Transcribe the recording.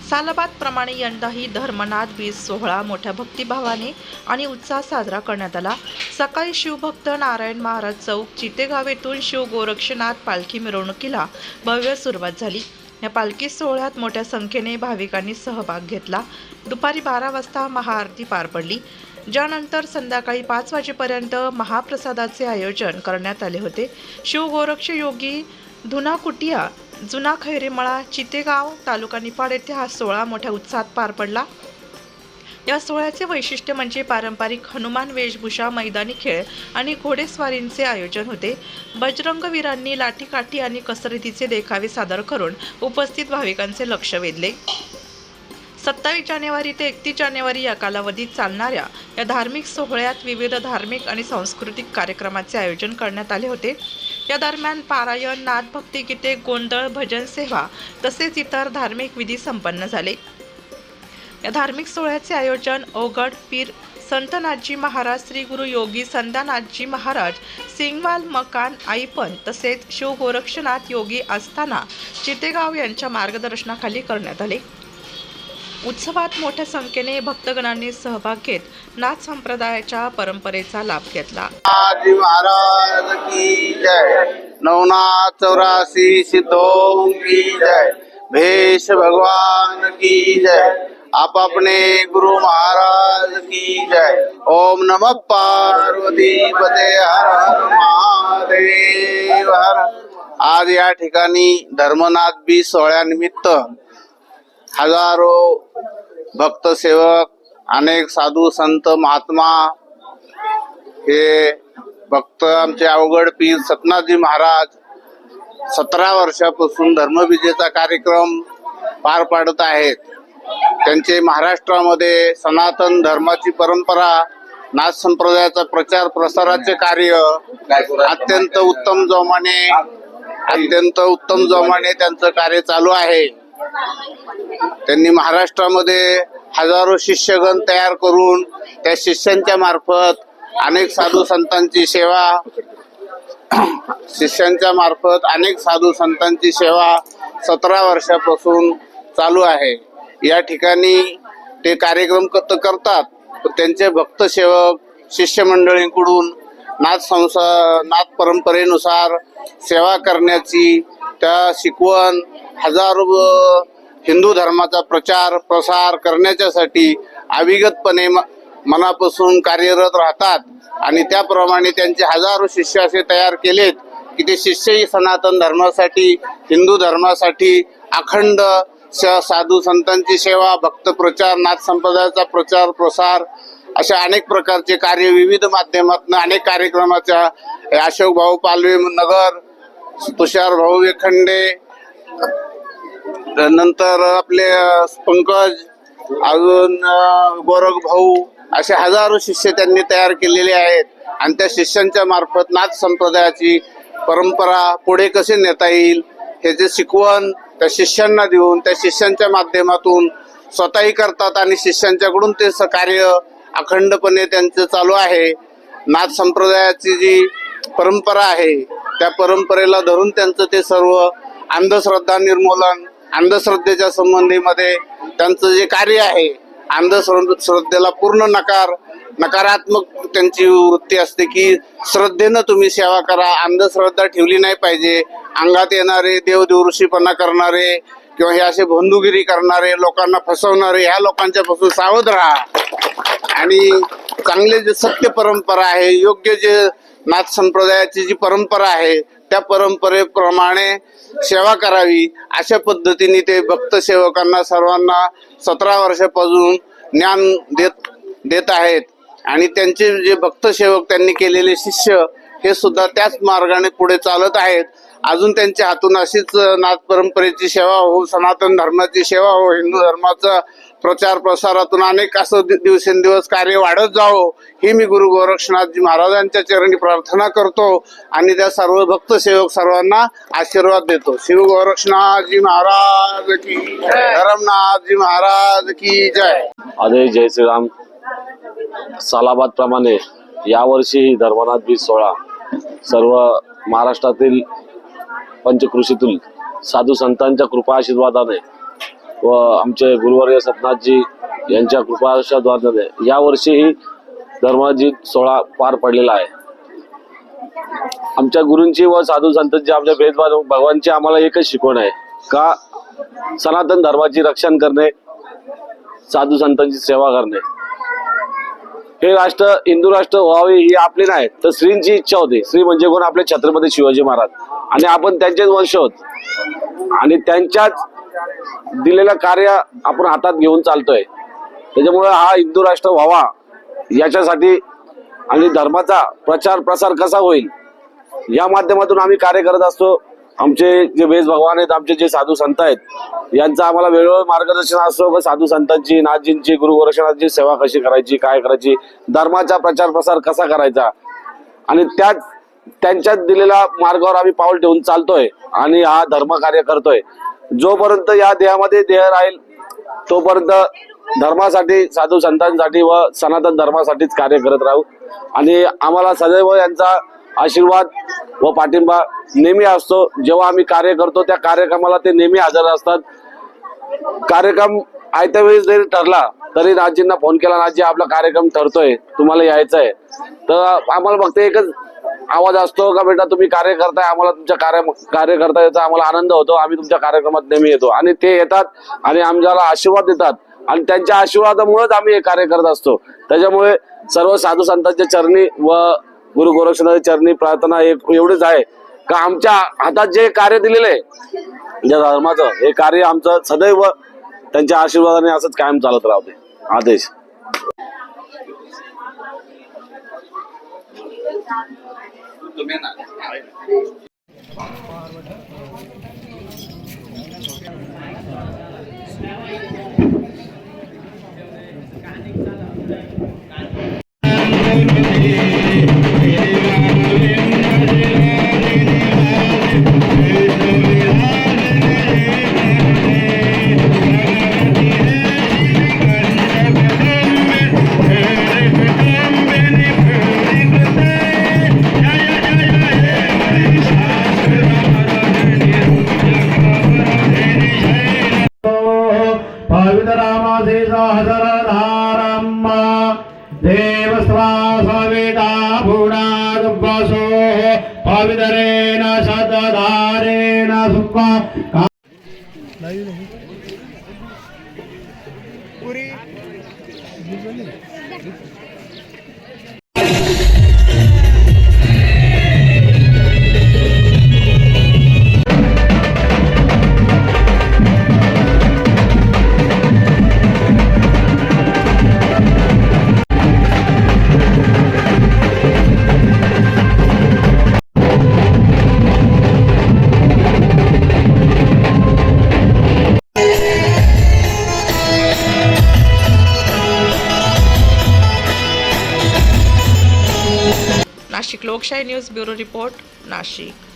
सालाबाद प्रमाणे यंदाही धर्मनाथ बीज सोहळा मोठ्या भक्तिभावाने आणि उत्साहात साजरा करण्यात आला। सकाळी शिवभक्त नारायण महाराज चौक चितेगाव येथून शिव गोरक्षनाथ पालखी मिरवणुकीला भव्य सुरुवात झाली। या पालखी सोहळ्यात मोठ्या संख्येने भाविकांनी सहभाग घेतला। दुपारी 12 वाजता महाआरती पार पडली, ज्यानंतर संध्याकाळी 5 वाजेपर्यंत महाप्रसादाचे आयोजन करण्यात आले होते। शिव गोरक्ष योगी धुनाकुटिया जुना खैरेमळा चितेगाव तालुका निफाड येथे हा सोहळा मोठ्या उत्साहात पार पडला। या सोहळ्याचे वैशिष्ट्य म्हणजे पारंपरिक हनुमान वेशभूषा, मैदानी खेळ आणि घोडेस्वारींचे आयोजन होते। बजरंगवीरांनी लाठीकाठी आणि कसरतीचे देखावे सादर करून उपस्थित भाविकांचे लक्ष वेधले। 27 जानेवारी ते 31 जानेवारी या कालावधीत चालणाऱ्या या धार्मिक सोहळ्यात विविध धार्मिक आणि सांस्कृतिक कार्यक्रमाचे आयोजन करण्यात आले होते। या दरम्यान पारायण, नाथभक्ती गीते, गोंधळ, भजन सेवा तसेच इतर धार्मिक विधी संपन्न झाले। या धार्मिक सोहळ्याचे आयोजन ओगड पीर संत नाथजी महाराज, श्री गुरु योगी संध्यानाथजी महाराज, सिंगवाल मकान आईपन तसेच शिव गोरक्षनाथ योगी आस्थाना चितेगाव यांच्या मार्गदर्शनाखाली करण्यात आले। उत्सवात मोठ्या संख्येने भक्तगणांनी सहभाग घेत नाथ संप्रदायाच्या परंपरेचा लाभ घेतला। जी महाराज की जय। नवनाथ 84 सिद्धों की जय। भेष भगवान की जय। आप अपने गुरु महाराज की जय। ओम नमः पार्वती पते हर हर महादेव हर। आज या ठिकाणी धर्मनाथ बी सोहळ्यानिमित्त हजारो भक्त सेवक, अनेक साधू संत महात्मा, हे भक्त आमचे अवघड पीर सतनाथजी महाराज 17 वर्षापासून धर्मविजेचा कार्यक्रम पार पाडत आहेत। त्यांचे महाराष्ट्रामध्ये सनातन धर्माची परंपरा, नाथ संप्रदायाचा प्रचार प्रसाराचे कार्य अत्यंत उत्तम जोमाने त्यांचं कार्य चालू आहे। त्यांनी महाराष्ट्रामध्ये हजारो शिष्यगण तयार करून त्या शिष्यांच्या मार्फत अनेक साधू संतांची सेवा 17 वर्षापासून चालू आहे। या ठिकाणी ते कार्यक्रम करतात, त्यांचे भक्त सेवक शिष्यमंडळींकडून नाथ परंपरेनुसार सेवा करण्याची त्या शिकवण हजारो हिंदू धर्माचा प्रचार प्रसार करण्याच्यासाठी अविगतपणे मनापासून कार्यरत राहतात आणि त्याप्रमाणे त्यांचे हजारो शिष्य असे तयार केलेत की ते शिष्यही सनातन धर्मासाठी, हिंदू धर्मासाठी अखंड साधू संतांची सेवा, भक्त प्रचार, नाथ संप्रदायाचा प्रचार प्रसार अशा अनेक प्रकारचे कार्य विविध माध्यमातून अनेक कार्यक्रमाच्या अशोक भाऊ पालवे नगर, तुषार भाऊ वेखंडे, नंतर आपले पंकज, अजून गोरख भाऊ असे हजारो शिष्य त्यांनी तयार केलेले आहेत आणि त्या शिष्यांच्या मार्फत नाथ संप्रदायाची परंपरा पुढे कसे नेता येईल ह्याचे शिकवण त्या शिष्यांना देऊन त्या शिष्यांच्या माध्यमातून स्वतःही करतात आणि शिष्यांच्याकडून ते कार्य अखंडपणे त्यांचं चालू आहे। नाथ संप्रदायाची जी परंपरा आहे त्या परंपरेला धरून त्यांचं ते सर्व अंधश्रद्धा निर्मूलन, अंधश्रद्धेच्या संबंधीमध्ये त्यांचं जे कार्य आहे, अंधश्रद्धेला पूर्ण नकारात्मक त्यांची वृत्ती असते की श्रद्धेनं तुम्ही सेवा करा, अंधश्रद्धा ठेवली नाही पाहिजे। अंगात येणारे देवदेवऋषीपणा करणारे किंवा हे असे बंधुगिरी करणारे, लोकांना फसवणारे ह्या लोकांच्यापासून सावध राहा आणि चांगले जे सत्य परंपरा आहे, योग्य जे नाथ संप्रदायाची जी परंपरा आहे त्या परंपरेप्रमाणे सेवा करावी अशा पद्धतीने ते भक्त सेवकांना सर्वांना 17 वर्षापासून ज्ञान देत आहेत आणि त्यांचे जे भक्त सेवक त्यांनी केलेले शिष्य हे सुद्धा त्याच मार्गाने पुढे चालत आहेत। अजून त्यांच्या हातून अशीच नाथ परंपरेची सेवा हो, सनातन धर्माची सेवा हो, हिंदू धर्माचा प्रचार प्रसारातून अनेक असं दिवसेंदिवस कार्य वाढत जावो ही मी गुरु गोरक्षनाथजी महाराजांच्या चरणी प्रार्थना करतो आणि त्या सर्व भक्त सेवक सर्वांना आशीर्वाद देतो। शिव गोरक्षनाथजी महाराज की जय। धर्मनाथजी महाराज की जय। आदे जय श्रीराम। सालाबाद प्रमाणे यावर्षी धर्मनाथ बीज सोहळा सर्व महाराष्ट्रातील पंचकृषीतील साधू संतांच्या कृपा आशीर्वादाने व आमचे गुरुवर्य सतनाथजी यांच्या कृपाआशीर्वादाने यावर्षीही धर्मजीत सोहळा पार पडलेला आहे. आमच्या गुरूंची व साधू संतांची आमच्या भेदभाव भगवानची आम्हाला एकच शिकवण आहे का सनातन धर्माची रक्षण करणे, साधू संतांची सेवा करणे. हे राष्ट्र हिंदू राष्ट्र व्हावे ही आपली नाही तर श्रींची इच्छा होती. श्री म्हणजे कोण? आपले छत्रपती शिवाजी महाराज. आणि आपण त्यांचेच वंश आहोत आणि त्यांच्याच दिलेलं कार्य आपण हातात घेऊन चालतोय. त्याच्यामुळे हा हिंदू राष्ट्र व्हावा याच्यासाठी आणि धर्माचा प्रचार प्रसार कसा होईल या माध्यमातून आम्ही कार्य करत असतो. आमचे जे वेद भगवान आहेत, आमचे जे साधू संत आहेत यांचं आम्हाला वेळोवेळी मार्गदर्शन असतो व साधू संतांची, नाथजींची, गुरु गोरक्षनाथची सेवा कशी करायची, काय करायची, धर्माचा प्रचार प्रसार कसा करायचा आणि त्यांच्यात दिलेल्या मार्गावर आम्ही पाऊल ठेवून चालतोय आणि हा धर्म कार्य करतोय. जोपर्यंत या देहामध्ये देह राहील तोपर्यंत धर्मासाठी, साधू संतांसाठी व सनातन धर्मासाठीच कार्य करत राहू. आणि आम्हाला सदैव यांचा आशीर्वाद व पाठिंबा नेहमी असतो. जेव्हा आम्ही कार्य करतो त्या कार्यक्रमाला ते नेहमी हजर असतात. कार्यक्रम आयत्या वेळेस जरी ठरला तरी नाथजींना फोन केला, नाथजी आपला कार्यक्रम ठरतोय, तुम्हाला यायचं आहे. तर आम्हाला फक्त एकच आवाज असतो का बेटा तुम्ही कार्य करताय, आम्हाला तुमच्या कार्य करता याचा आम्हाला आनंद होतो, आम्ही तुमच्या कार्यक्रमात नेहमी येतो. आणि ते येतात आणि आम्हाला आशीर्वाद देतात आणि त्यांच्या आशीर्वादामुळेच आम्ही हे कार्य करत असतो. त्याच्यामुळे सर्व साधू संतांच्या चरणी व गुरु गोरक्षनाथच्या चरणी प्रार्थना एवढीच आहे का आमच्या हातात जे कार्य दिलेलं आहे ज्या धर्माचं, हे कार्य आमचं सदैव त्यांच्या आशीर्वादाने असंच कायम चालत राहते. आदेश. पवित्रेण शतधारेण सुखा नाशिक लोकशाही न्यूज ब्युरो रिपोर्ट, नाशिक.